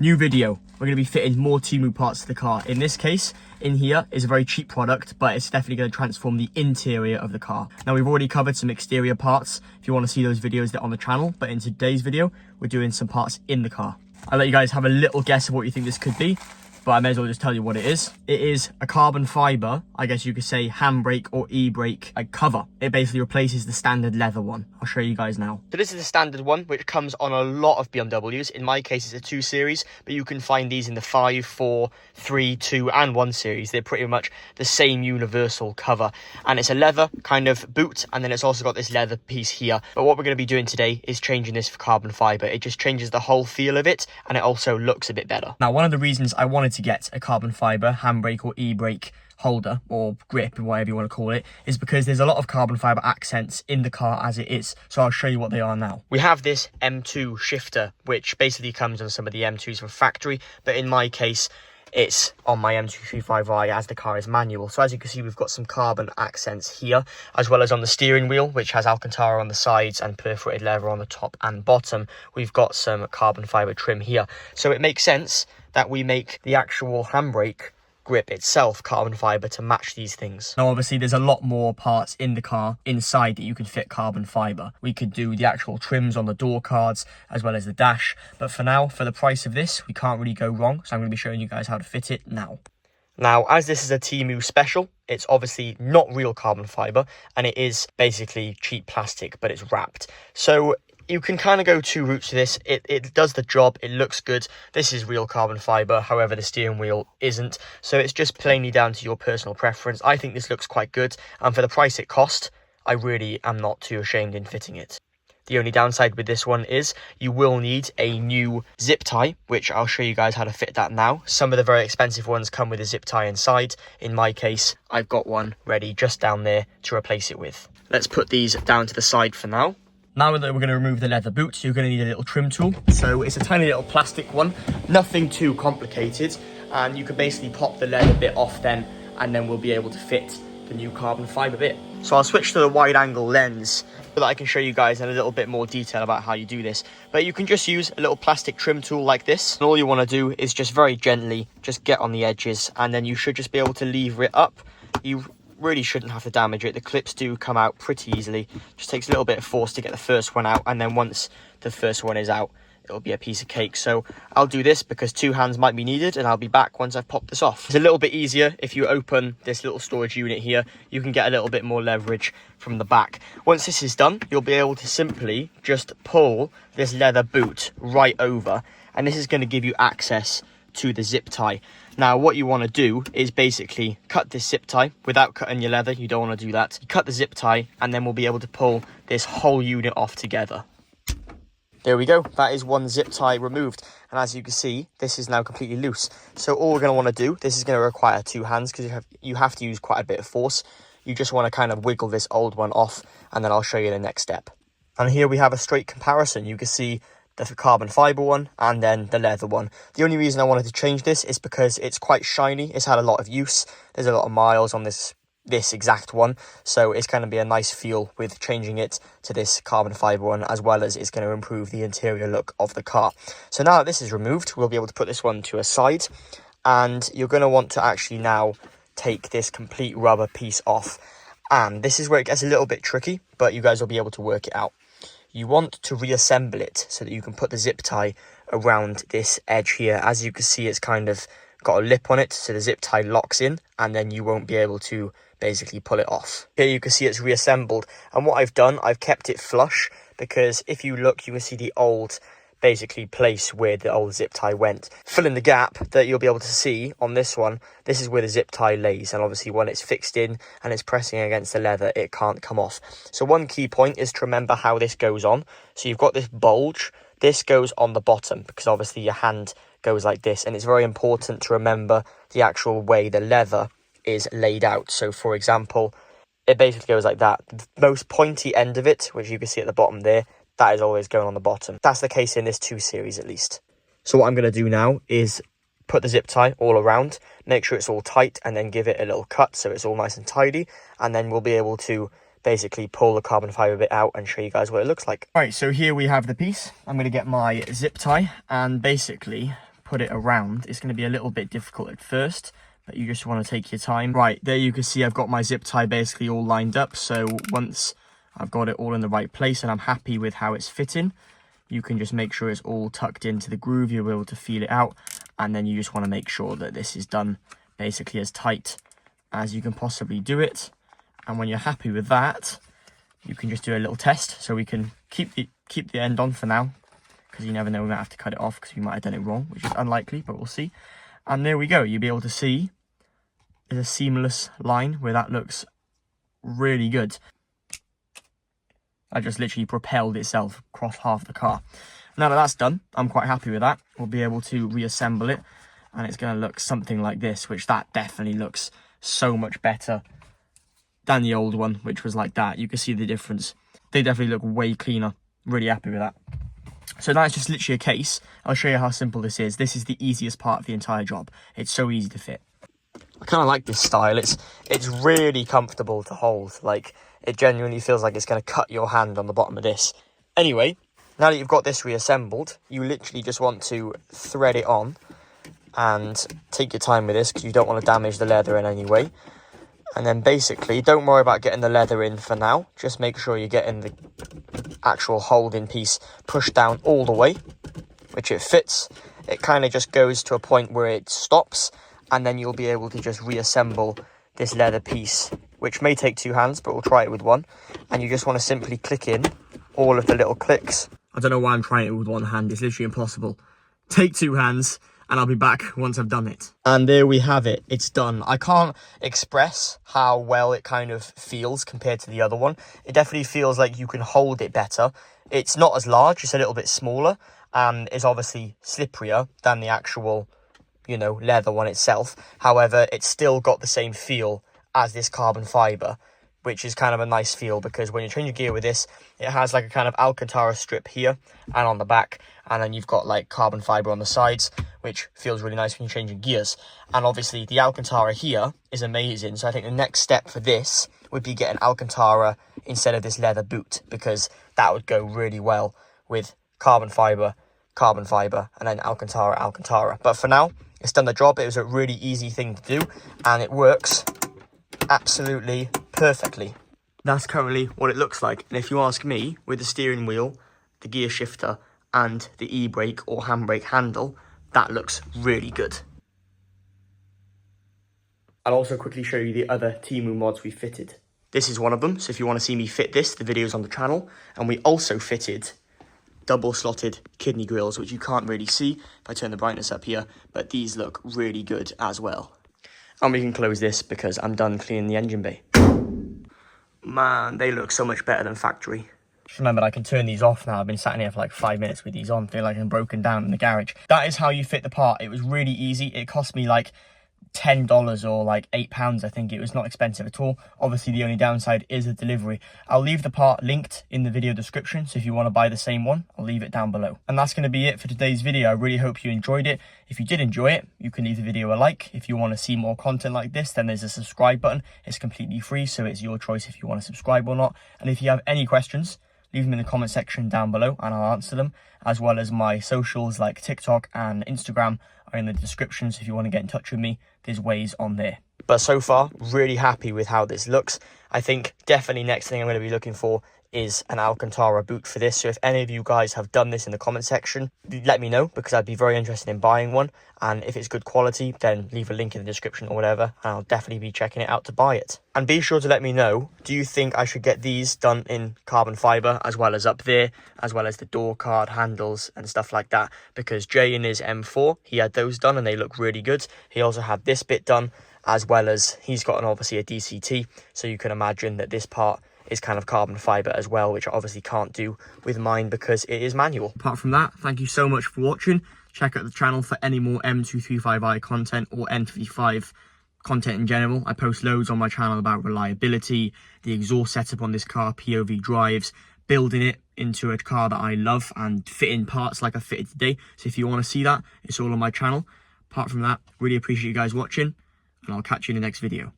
New video. We're going to be fitting more TEMU parts to the car. In this case, in here is a very cheap product, but it's definitely going to transform the interior of the car. Now, we've already covered some exterior parts. If you want to see those videos, they're on the channel. But in today's video, we're doing some parts in the car. I'll let you guys have a little guess of what you think this could be, but I may as well just tell you what it is. It is a carbon fiber, I guess you could say handbrake or e-brake cover. It basically replaces the standard leather one. I'll show you guys now. So this is the standard one, which comes on a lot of BMWs. In my case, it's a 2 Series, but you can find these in the 5, 4, 3, 2, and 1 Series. They're pretty much the same universal cover. And it's a leather kind of boot, and then it's also got this leather piece here. But what we're going to be doing today is changing this for carbon fiber. It just changes the whole feel of it, and it also looks a bit better. Now, one of the reasons I wanted to get a carbon fiber handbrake or e-brake holder or grip, whatever you want to call it, is because there's a lot of carbon fiber accents in the car as it is. So I'll show you what they are now. We have this M2 shifter, which basically comes on some of the M2s from factory, but in my case it's on my M235i as the car is manual. So as you can see, we've got some carbon accents here, as well as on the steering wheel, which has Alcantara on the sides and perforated leather on the top and bottom. We've got some carbon fiber trim here. So it makes sense that we make the actual handbrake grip itself carbon fiber to match these things. Now obviously there's a lot more parts in the car inside that you can fit carbon fiber. We could do the actual trims on the door cards as well as the dash, but for now, for the price of this, we can't really go wrong, so I'm going to be showing you guys how to fit it now. Now, as this is a TEMU special, it's obviously not real carbon fiber, and it is basically cheap plastic, but it's wrapped. So you can kind of go two routes to this. It does the job, it looks good. This is real carbon fiber, however the steering wheel isn't. So it's just plainly down to your personal preference. I think this looks quite good, and for the price it cost, I really am not too ashamed in fitting it. The only downside with this one is you will need a new zip tie, which I'll show you guys how to fit that now. Some of the very expensive ones come with a zip tie inside. In my case, I've got one ready just down there to replace it with. Let's put these down to the side for now. Now that we're going to remove the leather boot, you're going to need a little trim tool. So it's a tiny little plastic one, nothing too complicated. And you can basically pop the leather bit off then, and then we'll be able to fit the new carbon fiber bit. So I'll switch to the wide angle lens so that I can show you guys in a little bit more detail about how you do this. But you can just use a little plastic trim tool like this. And all you want to do is just very gently just get on the edges, and then you should just be able to lever it up. You really shouldn't have to damage it. The clips do come out pretty easily. Just takes a little bit of force to get the first one out, and then once the first one is out, it'll be a piece of cake. So I'll do this because 2 hands might be needed, and I'll be back once I've popped this off. It's a little bit easier if you open this little storage unit here. You can get a little bit more leverage from the back. Once this is done, you'll be able to simply just pull this leather boot right over, and this is going to give you access to the zip tie. Now what you want to do is basically cut this zip tie without cutting your leather. You don't want to do that. You cut the zip tie, and then we'll be able to pull this whole unit off together. There we go, that is one zip tie removed, and as you can see, this is now completely loose. So all we're going to want to do, this is going to require 2 hands because you have to use quite a bit of force. You just want to kind of wiggle this old one off, and then I'll show you the next step. And here we have a straight comparison. You can see the carbon fiber one and then the leather one. The only reason I wanted to change this is because it's quite shiny. It's had a lot of use. There's a lot of miles on this exact one, so it's going to be a nice feel with changing it to this carbon fiber one, as well as it's going to improve the interior look of the car. So now that this is removed, we'll be able to put this one to a side, and you're going to want to actually now take this complete rubber piece off. And this is where it gets a little bit tricky, but you guys will be able to work it out. You want to reassemble it so that you can put the zip tie around this edge here. As you can see, it's kind of got a lip on it, so the zip tie locks in, and then you won't be able to basically pull it off. Here you can see it's reassembled, and what I've done, I've kept it flush, because if you look, you can see the old basically place where the old zip tie went. Fill in the gap that you'll be able to see on this one. This is where the zip tie lays, and obviously when it's fixed in and it's pressing against the leather, it can't come off. So one key point is to remember how this goes on. So you've got this bulge, this goes on the bottom because obviously your hand goes like this, and it's very important to remember the actual way the leather is laid out. So for example, it basically goes like that. The most pointy end of it, which you can see at the bottom there, that is always going on the bottom. That's the case in this 2 Series at least. So what I'm going to do now is put the zip tie all around, make sure it's all tight, and then give it a little cut so it's all nice and tidy, and then we'll be able to basically pull the carbon fiber bit out and show you guys what it looks like. All right, so here we have the piece. I'm going to get my zip tie and basically put it around, it's going to be a little bit difficult at first, but you just want to take your time. Right, there you can see I've got my zip tie basically all lined up. So once I've got it all in the right place and I'm happy with how it's fitting, you can just make sure it's all tucked into the groove. You'll be able to feel it out. And then you just want to make sure that this is done basically as tight as you can possibly do it. And when you're happy with that, you can just do a little test. So we can keep the end on for now, because you never know, we might have to cut it off because we might have done it wrong, which is unlikely, but we'll see. And there we go. You'll be able to see there's a seamless line where that looks really good. I just literally propelled itself across half the car. Now that that's done, I'm quite happy with that. We'll be able to reassemble it, and it's going to look something like this, which that definitely looks so much better than the old one, which was like that. You can see the difference. They definitely look way cleaner. Really happy with that. So that's just literally a case. I'll show you how simple this is. This is the easiest part of the entire job. It's so easy to fit. I kind of like this style. It's really comfortable to hold. Like, it genuinely feels like it's going to cut your hand on the bottom of this. Anyway, now that you've got this reassembled, you literally just want to thread it on and take your time with this, because you don't want to damage the leather in any way. And then basically, don't worry about getting the leather in for now. Just make sure you're getting the actual holding piece pushed down all the way, which it fits. It kind of just goes to a point where it stops, and then you'll be able to just reassemble this leather piece, which may take 2 hands, but we'll try it with 1. And you just want to simply click in all of the little clicks. I don't know why I'm trying it with 1 hand. It's literally impossible. Take 2 hands, and I'll be back once I've done it. And there we have it. It's done. I can't express how well it kind of feels compared to the other one. It definitely feels like you can hold it better. It's not as large. It's a little bit smaller, and it's obviously slipperier than the actual, you know, leather one itself. However, it's still got the same feel as this carbon fibre, which is kind of a nice feel, because when you change your gear with this, it has like a kind of Alcantara strip here and on the back, and then you've got like carbon fibre on the sides, which feels really nice when you're changing gears. And obviously the Alcantara here is amazing, so I think the next step for this would be getting Alcantara instead of this leather boot, because that would go really well with carbon fibre, and then Alcantara. But for now, it's done the job. It was a really easy thing to do, and it works absolutely perfectly. That's currently what it looks like. And if you ask me, with the steering wheel, the gear shifter, and the e-brake or handbrake handle, that looks really good. I'll also quickly show you the other TEMU mods we fitted. This is one of them, so if you want to see me fit this, the video's on the channel. And we also fitted double slotted kidney grills, which you can't really see if I turn the brightness up here, but these look really good as well. And we can close this because I'm done cleaning the engine bay. Man, they look so much better than factory. Just remembered I can turn these off now. I've been sat in here for like 5 minutes with these on, feel like I'm broken down in the garage. That is how you fit the part. It was really easy. It cost me like $10 or like £8, I think. It was not expensive at all. Obviously the only downside is the delivery. I'll leave the part linked in the video description, so if you want to buy the same one, I'll leave it down below. And that's going to be it for today's video. I really hope you enjoyed it. If you did enjoy it, you can leave the video a like. If you want to see more content like this, then there's a subscribe button. It's completely free, so it's your choice if you want to subscribe or not. And if you have any questions, leave them in the comment section down below and I'll answer them, as well as my socials like TikTok and Instagram are in the description, so if you want to get in touch with me, there's ways on there. But so far, really happy with how this looks. I think definitely next thing I'm going to be looking for is an Alcantara boot for this. So if any of you guys have done this in the comment section, let me know, because I'd be very interested in buying one. And if it's good quality, then leave a link in the description or whatever, and I'll definitely be checking it out to buy it. And be sure to let me know, do you think I should get these done in carbon fibre, as well as up there, as well as the door card handles and stuff like that? Because Jay in his M4, he had those done and they look really good. He also had this bit done, as well as he's got obviously a DCT, so you can imagine that this part is kind of carbon fibre as well, which I obviously can't do with mine because it is manual. Apart from that, thank you so much for watching. Check out the channel for any more M235i content or M35 content in general. I post loads on my channel about reliability, the exhaust setup on this car, POV drives, building it into a car that I love, and fitting parts like I fitted today. So if you want to see that, it's all on my channel. Apart from that, really appreciate you guys watching, and I'll catch you in the next video.